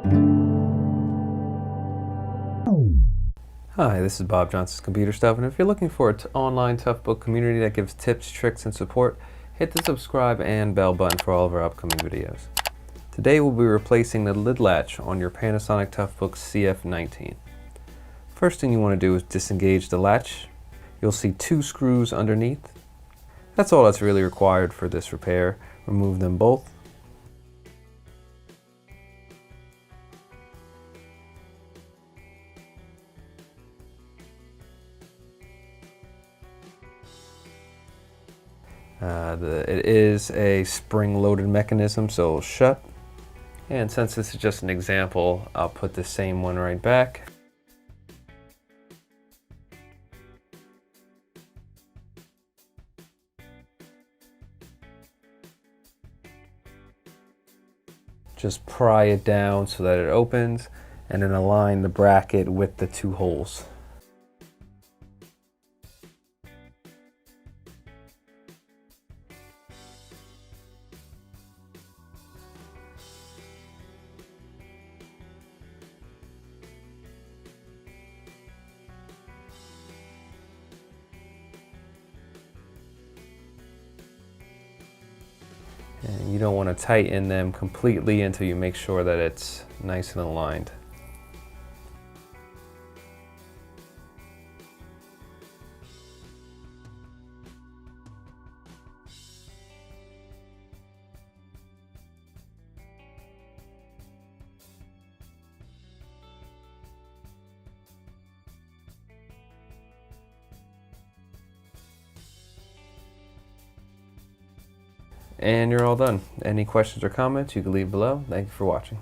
Hi, this is Bob Johnson's Computer Stuff, and if you're looking for an online Toughbook community that gives tips, tricks, and support, hit the subscribe and bell button for all of our upcoming videos. Today we'll be replacing the lid latch on your Panasonic Toughbooks CF-19. First thing you want to do is disengage the latch. You'll see 2 screws underneath. That's all that's really required for this repair. Remove them both. It is a spring-loaded mechanism, so it'll shut. And since this is just an example, I'll put the same one right back. Just pry it down so that it opens, and then align the bracket with the 2 holes. And you don't want to tighten them completely until you make sure that it's nice and aligned. And you're all done. Any questions or comments you can leave below. Thank you for watching.